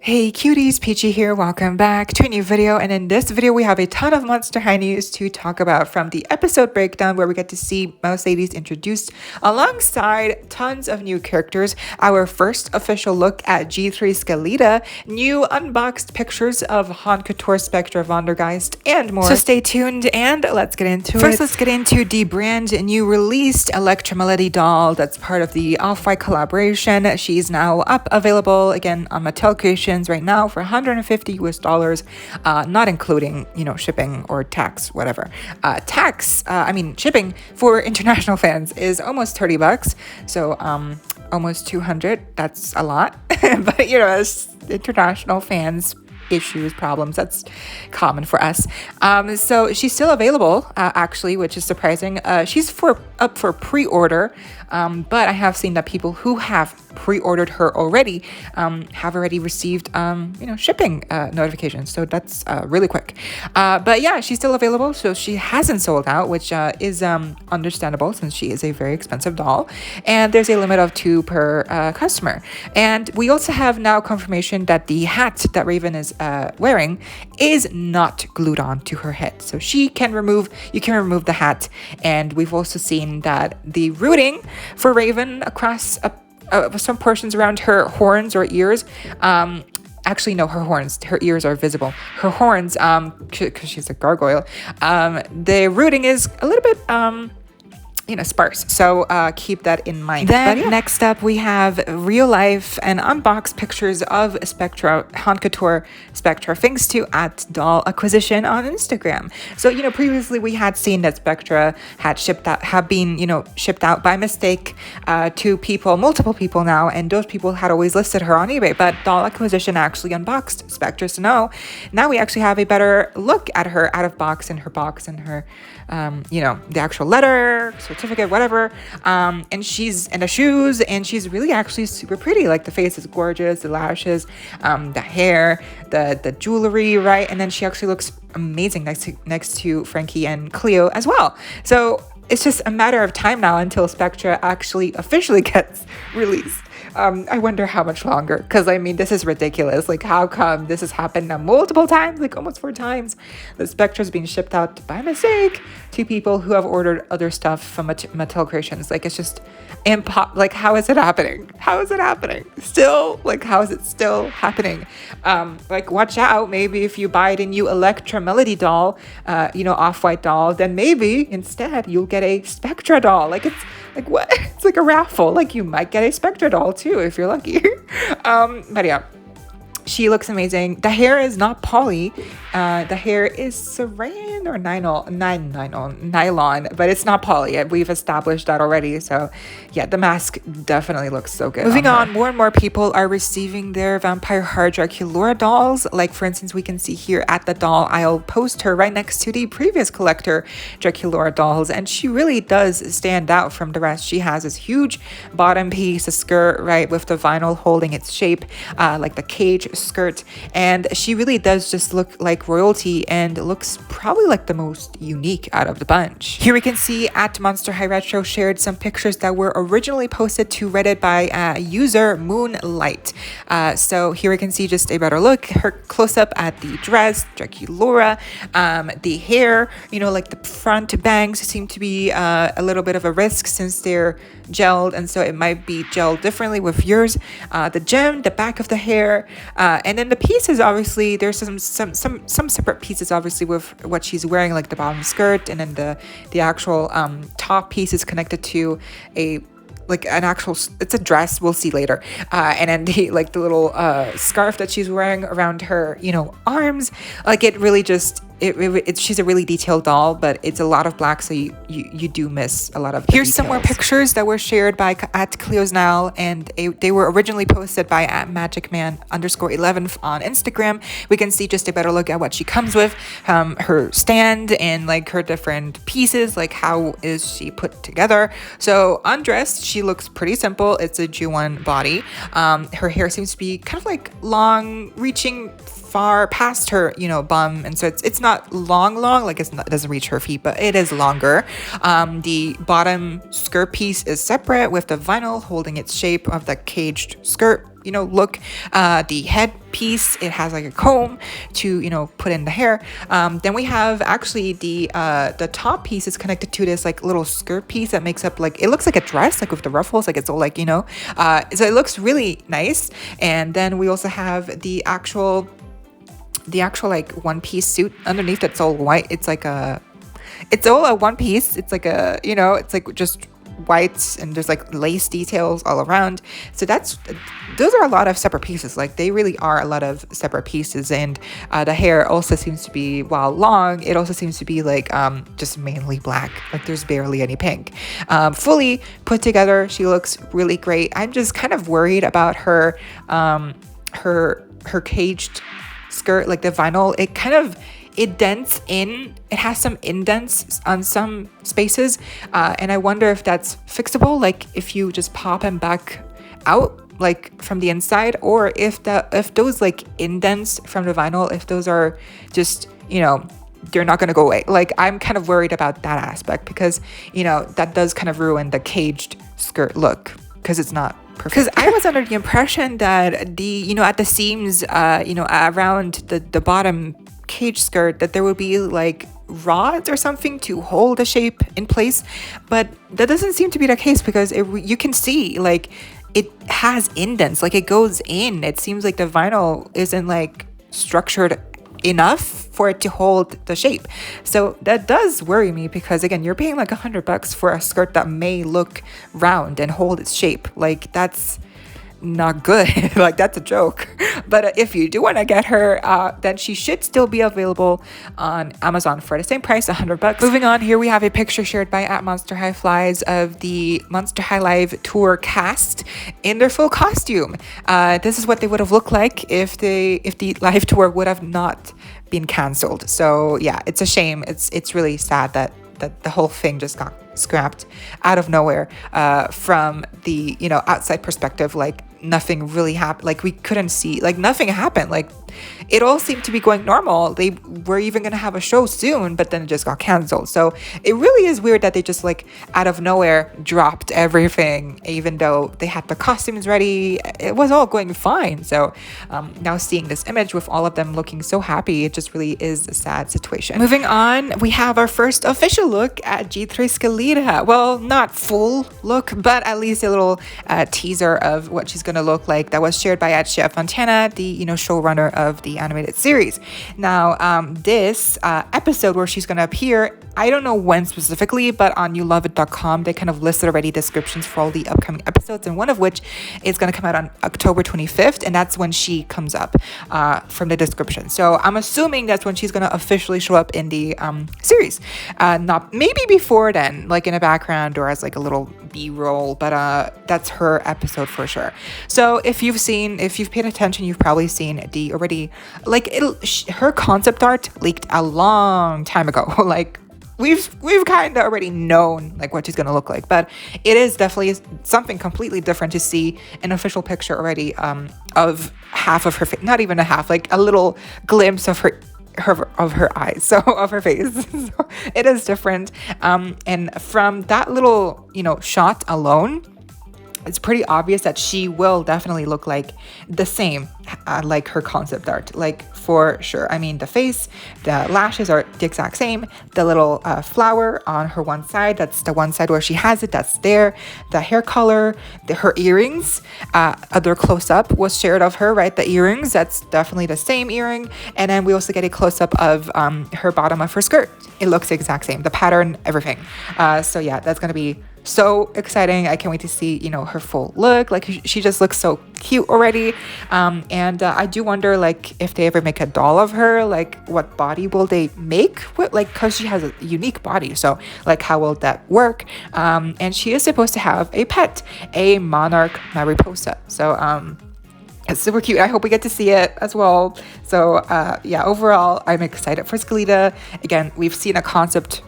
Hey cuties, Peachy here, welcome back to a new video, and in this video we have a ton of Monster High news to talk about, from the episode breakdown where we get to see MoonLiites introduced alongside tons of new characters, our first official look at G3 Skelita, new unboxed pictures of Couture, Spectra Vondergeist, and more. So stay tuned and let's get into it. First, let's get into the brand new released Electra doll that's part of the Off-White collaboration. She's now available again on Mattel Creations right now for $150 US, not including, shipping or tax, whatever. Shipping for international fans is almost $30, so almost 200. That's a lot, but as international fans, issues, problems, that's common for us. So she's still available, actually, which is surprising. She's up for pre-order, but I have seen that people who have pre-ordered her already have already received shipping notifications, so that's really quick. But yeah, she's still available, so she hasn't sold out, which is understandable since she is a very expensive doll, and there's a limit of 2 per customer. And we also have now confirmation that the hat that Raven is wearing is not glued on to her head, so you can remove the hat. And we've also seen that the rooting for Raven across some portions around her horns or ears, actually no, her ears are visible. Her horns, because she's a gargoyle, the rooting is a little bit sparse, so keep that in mind. Then next up we have real life and unboxed pictures of Spectra Couture Spectra, thanks to @doll_acquisition on Instagram. So previously we had seen that Spectra had been shipped out by mistake to multiple people now, and those people had always listed her on eBay, but doll acquisition actually unboxed Spectra, so now we actually have a better look at her out of box, and her box, and her the actual letter, certificate, whatever, and the shoes, and she's really actually super pretty. Like, the face is gorgeous, the lashes, the hair, the jewelry, right? And then she actually looks amazing next to Frankie and Cleo as well. So it's just a matter of time now until Spectra actually officially gets released. I wonder how much longer, because this is ridiculous. Like, how come this has happened now multiple times, like almost 4 times? The Spectra's being shipped out by mistake to people who have ordered other stuff from Mattel Creations. Like, it's just like, how is it happening? How is it happening? Still, like, how is it still happening? Like, watch out. Maybe if you buy the new Electra doll, Off-White doll, then maybe instead you'll get a Spectra doll. Like, it's like, what? It's like a raffle. Like, you might get a Spectra doll too if you're lucky. But yeah, she looks amazing. The hair is not poly. The hair is saran or nylon, but it's not poly. We've established that already. So yeah, the mask definitely looks so good. Moving on, more and more people are receiving their Vampire Heart Draculaura dolls. Like, for instance, we can see here at the doll aisle poster right next to the previous collector Draculaura dolls, and she really does stand out from the rest. She has this huge bottom piece, a skirt, right, with the vinyl holding its shape, like the cage skirt, and she really does just look like royalty, and looks probably like the most unique out of the bunch. Here we can see @monsterhighretro shared some pictures that were originally posted to Reddit by user MoonLiites. So here we can see just a better look, her close-up at the dress, Draculaura, the hair, like the front bangs seem to be a little bit of a risk since they're gelled, and so it might be gelled differently with yours. The gem, the back of the hair, and then the pieces, obviously there's some separate pieces obviously with what she's wearing, like the bottom skirt, and then the actual top piece is connected to it's a dress, we'll see later, and then the little scarf that she's wearing around her arms. Like, it really just she's a really detailed doll, but it's a lot of black, so you do miss a lot of Here's details. Some more pictures that were shared by @cleosnilee, and they were originally posted by @magicman_11 on Instagram. We can see just a better look at what she comes with, her stand, and like her different pieces, like how is she put together. So undressed, she looks pretty simple. It's a G1 body. Her hair seems to be kind of like long reaching far past her, you know, bum, and so it's not long, like it doesn't reach her feet, but it is longer. The bottom skirt piece is separate with the vinyl holding its shape of the caged skirt, you know, look. The head piece, it has like a comb to, you know, put in the hair. Then we have actually the top piece is connected to this like little skirt piece that makes up like, it looks like a dress, like with the ruffles, like it's all like, you know, so it looks really nice. And then we also have the actual like one piece suit underneath that's all white. It's all a one piece. It's like a, you know, it's like just whites, and there's like lace details all around. So those are a lot of separate pieces. Like they really are a lot of separate pieces. And the hair also seems to be, while long, it also seems to be like just mainly black. Like there's barely any pink. Fully put together, she looks really great. I'm just kind of worried about her caged skirt, like the vinyl. It dents in, it has some indents on some spaces, and I wonder if that's fixable, like if you just pop them back out like from the inside, or if those like indents from the vinyl, if those are just, you know, they're not going to go away. Like I'm kind of worried about that aspect, because, you know, that does kind of ruin the caged skirt look, because it's not perfect. Because I was under the impression that the, you know, at the seams, you know, around the bottom cage skirt, that there would be like rods or something to hold the shape in place, but that doesn't seem to be the case, because you can see like it has indents, like it goes in. It seems like the vinyl isn't like structured enough for it to hold the shape. So that does worry me, because again, you're paying like $100 for a skirt that may look round and hold its shape. Like that's not good. Like that's a joke. But if you do want to get her, then she should still be available on Amazon for the same price, $100. Moving on, here we have a picture shared by @monsterhighfiles of the Monster High Live tour cast in their full costume. This is what they would have looked like if the live tour would have not been canceled. So yeah, it's a shame. It's really sad that the whole thing just got scrapped out of nowhere, from the, you know, outside perspective. Like nothing really happened. Like we couldn't see, like nothing happened. Like it all seemed to be going normal. They were even going to have a show soon, but then it just got canceled. So it really is weird that they just like out of nowhere dropped everything, even though they had the costumes ready. It was all going fine. So now seeing this image with all of them looking so happy, it just really is a sad situation. Moving on, we have our first official look at G3 Skelita. Well, not full look, but at least a little teaser of what she's going to look like, that was shared by sheafontana, the, you know, showrunner of the animated series. Now this episode where she's going to appear, I don't know when specifically, but on youloveit.com they kind of listed already descriptions for all the upcoming episodes, and one of which is going to come out on October 25th, and that's when she comes up from the description. So I'm assuming that's when she's going to officially show up in the series, not maybe before then, like in a background or as like a little B-roll, but that's her episode for sure. So if you've paid attention, you've probably seen the already, like her concept art leaked a long time ago. Like we've kind of already known like what she's gonna look like, but it is definitely something completely different to see an official picture already of half of her face, not even a half, like a little glimpse of her eyes, so of her face. So it is different, and from that little, you know, shot alone, it's pretty obvious that she will definitely look like the same, like her concept art, like for sure. I mean, the face, the lashes are the exact same. The little flower on her one side, that's the one side where she has it, that's there. The hair color, her earrings, other close-up was shared of her, right? The earrings, that's definitely the same earring. And then we also get a close-up of her bottom of her skirt. It looks the exact same, the pattern, everything. So yeah, that's gonna be so exciting. I can't wait to see, you know, her full look. Like she just looks so cute already. And I do wonder, like, if they ever make a doll of her, like what body will they make with, like, because she has a unique body, so like how will that work? And she is supposed to have a pet, a monarch mariposa. So it's super cute. I hope we get to see it as well. So yeah, overall, I'm excited for Skelita. Again, we've seen a concept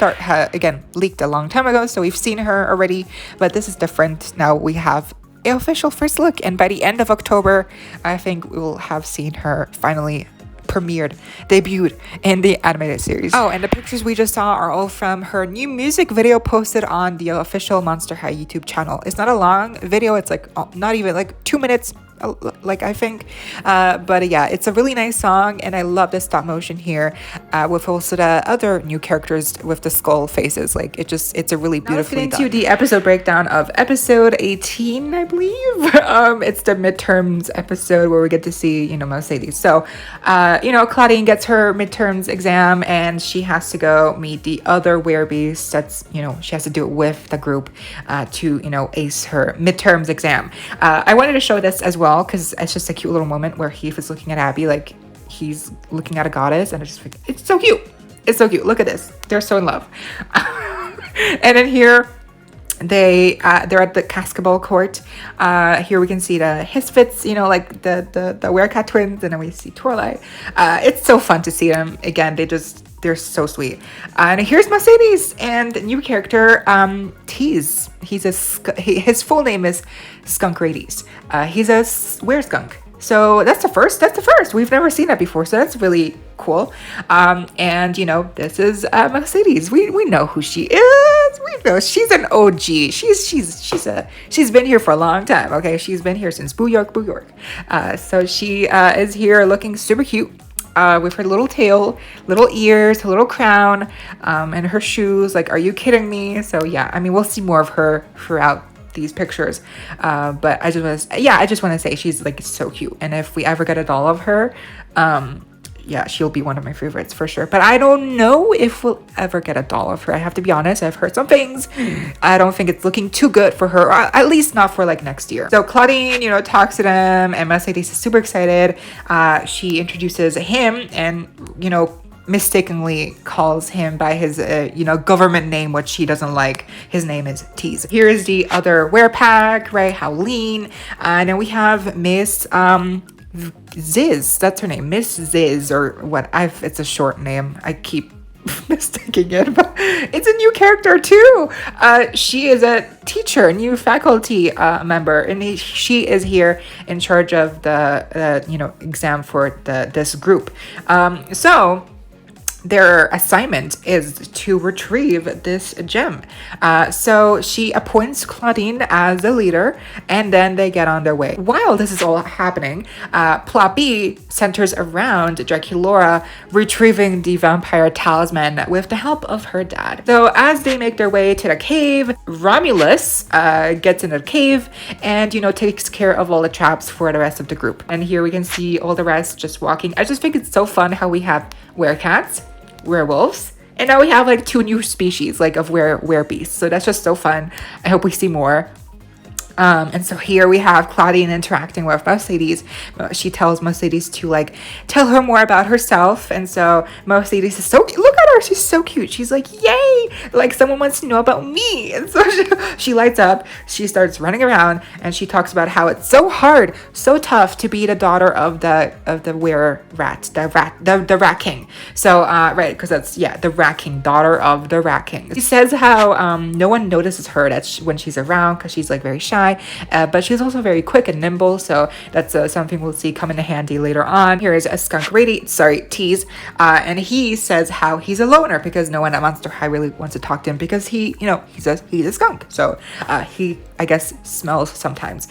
art again leaked a long time ago, so we've seen her already, but this is different. Now we have official first look, and by the end of October, I think we will have seen her finally debuted in the animated series. Oh, and the pictures we just saw are all from her new music video posted on the official Monster High YouTube channel. It's not a long video, it's like not even like 2 minutes, like I think, but yeah, it's a really nice song, and I love the stop motion here, with also the other new characters with the skull faces. Like it's a really beautifully done. Let's get into the episode breakdown of episode 18, I believe. It's the midterms episode where we get to see, you know, Mercedes. So you know, Claudine gets her midterms exam, and she has to go meet the other werebeasts. That's, you know, she has to do it with the group to, you know, ace her midterms exam. I wanted to show this as well because it's just a cute little moment where Heath is looking at Abby like he's looking at a goddess, and it's so cute. It's so cute. Look at this. They're so in love. And then here they're at the basketball court. Here we can see the Hisfits, you know, like the Werecat twins, and then we see Torlai. It's so fun to see them again. They're so sweet. And here's Mercedes and new character, Tease. His full name is Skunk Radies. He's a wereskunk. So that's the first. We've never seen that before, so that's really cool. And you know, this is Mercedes. We know who she is. We know she's an OG. She's been here for a long time. Okay, she's been here since Boo York. So she is here looking super cute. With her little tail, little ears, her little crown, and her shoes. Like, are you kidding me? So yeah, I mean, we'll see more of her throughout these pictures. But I just want to say she's like so cute. And if we ever get a doll of her, yeah, she'll be one of my favorites for sure. But I don't know if we'll ever get a doll of her. I have to be honest. I've heard some things. I don't think it's looking too good for her, or at least not for like next year. So Claudine, you know, talks to them, and Mercedes is super excited. She introduces him, and, you know, mistakenly calls him by his, you know, government name, which she doesn't like. His name is Tease. Here is the other werepack, right? Howleen. And then we have Miss, Ziz, that's her name, Miss Ziz, or what? It's a short name. I keep mistaking it, but it's a new character too. She is a teacher, new faculty member, and she is here in charge of the you know, exam for this group. So their assignment is to retrieve this gem. So she appoints Claudine as the leader, and then they get on their way. While this is all happening, Plot B centers around Draculaura retrieving the vampire talisman with the help of her dad. So as they make their way to the cave, Romulus gets in the cave and, you know, takes care of all the traps for the rest of the group. And here we can see all the rest just walking. I just think it's so fun how we have werecats, werewolves, and now we have like 2 new species like of werebeasts. So that's just so fun. I hope we see more. And so here we have Claudine interacting with Mercedes. She tells Mercedes to like tell her more about herself, and so Mercedes is so, look at her, she's so cute. She's like, yay, like someone wants to know about me. And so she lights up. She starts running around, and she talks about how it's so hard, so tough to be the daughter of the rat king. So right, because that's, yeah, the rat king, daughter of the rat king. She says how no one notices her when she's around, because she's like very shy. But she's also very quick and nimble, so that's something we'll see come in handy later on. Here is a Skunk Tease, and he says how he's a loner because no one at Monster High really wants to talk to him because he, you know, he's a skunk. So he, I guess, smells sometimes.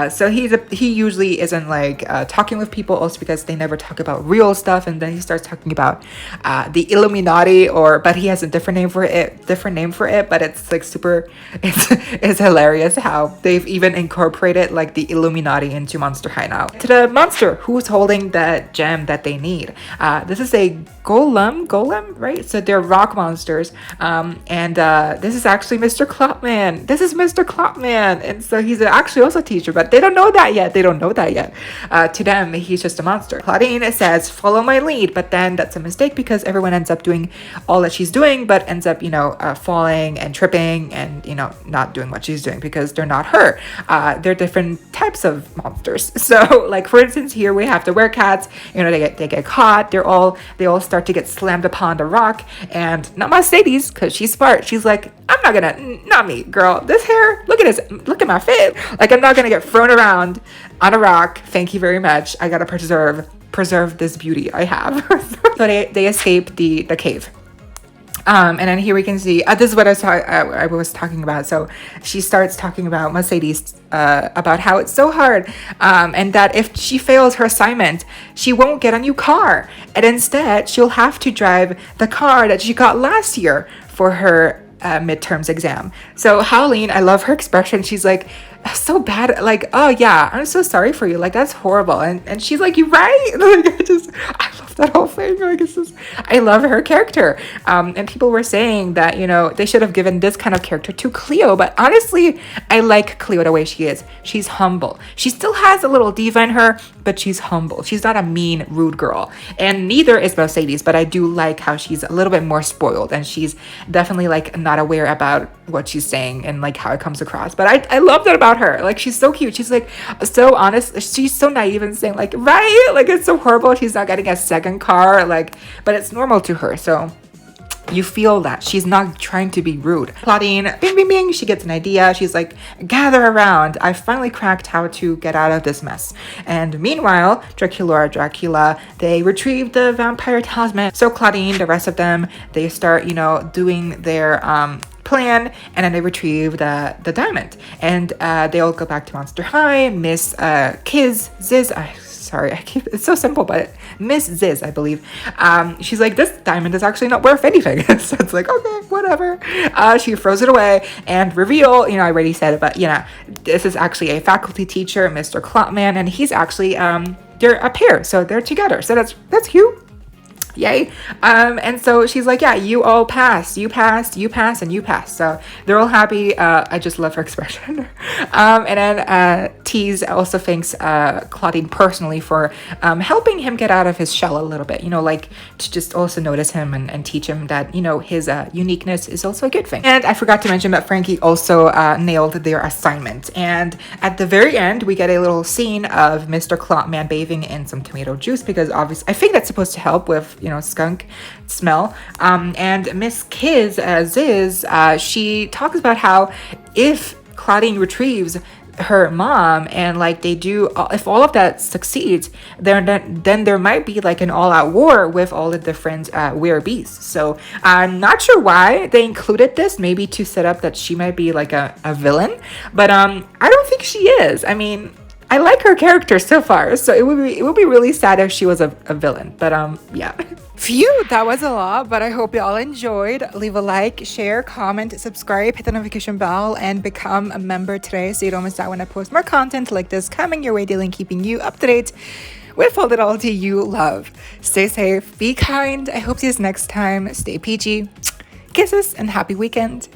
So he usually isn't like talking with people, also because they never talk about real stuff. And then he starts talking about the Illuminati, but he has a different name for it. But it's like super. It's hilarious how they've even incorporated like the Illuminati into Monster High now. To the monster who's holding the gem that they need. This is a golem, right? So they're rock monsters. And this is actually Mr. Klopman. This is Mr. Klopman. And so he's actually also a teacher, but they don't know that yet. To them, he's just a monster. Claudine says, follow my lead, but then that's a mistake because everyone ends up doing all that she's doing, but ends up, you know, falling and tripping and, you know, not doing what she's doing because they're not her. They're different types of monsters. So like, for instance, here we have the werecats, you know, they get caught. They all start to get slammed upon the rock, and not Mercedes, because she's smart. She's like, not me, girl. This hair, look at this. look at my fit. Like, I'm not gonna get thrown around on a rock. Thank you very much. I gotta preserve this beauty I have. So they escape the cave. And then here we can see, this is what I was talking about. So she starts talking about Mercedes, about how it's so hard, and that if she fails her assignment, she won't get a new car. And instead, she'll have to drive the car that she got last year for her midterms exam. So Howleen, I love her expression. She's like, so bad, like, oh yeah, I'm so sorry for you, like that's horrible. And she's like, you right? Like, I love that whole thing. Like, it's just, I love her character. And people were saying that, you know, they should have given this kind of character to Cleo, but honestly, I like Cleo the way she is. She's humble. She still has a little diva in her, but she's humble. She's not a mean, rude girl. And neither is Mercedes, but I do like how she's a little bit more spoiled, and she's definitely like not aware about what she's saying and like how it comes across. But I love that about her. Like, she's so cute. She's like so honest. She's so naive and saying like, right, like it's so horrible she's not getting a second car, like, but it's normal to her. So you feel that she's not trying to be rude. Claudine, bing, bing, bing, she gets an idea. She's like, gather around. I finally cracked how to get out of this mess. And meanwhile, Dracula, they retrieve the vampire talisman. So Claudine, the rest of them, they start, you know, doing their plan, and then they retrieve the diamond. And they all go back to Monster High. Miss Ziz, sorry, it's so simple, but Miss Ziz, I believe, she's like, this diamond is actually not worth anything. So it's like, okay, whatever. She throws it away, and reveal, you know, I already said it, but you know, this is actually a faculty teacher, Mr. Clotman, and he's actually, they're a pair, so they're together. So that's cute. Yay. And so she's like, yeah, you all passed, you passed, you passed, and you passed. So they're all happy. I just love her expression. And then Tease also thanks Claudine personally for helping him get out of his shell a little bit, you know, like to just also notice him and teach him that, you know, his uniqueness is also a good thing. And I forgot to mention that Frankie also nailed their assignment. And at the very end, we get a little scene of Mr. Clotman bathing in some tomato juice, because obviously I think that's supposed to help with, you know, skunk smell. And Miss Ziz, she talks about how if Claudine retrieves her mom and like they do, if all of that succeeds, then there might be like an all-out war with all the different weird beasts. So I'm not sure why they included this, maybe to set up that she might be like a villain, but I don't think she is. I mean, I like her character so far, so it would be really sad if she was a villain. But yeah. Phew, that was a lot, but I hope you all enjoyed. Leave a like, share, comment, subscribe, hit the notification bell, and become a member today so you don't miss out when I post more content like this coming your way daily and keeping you up to date with all the dollity you love. Stay safe, be kind. I hope to see you next time. Stay peachy. Kisses and happy weekend.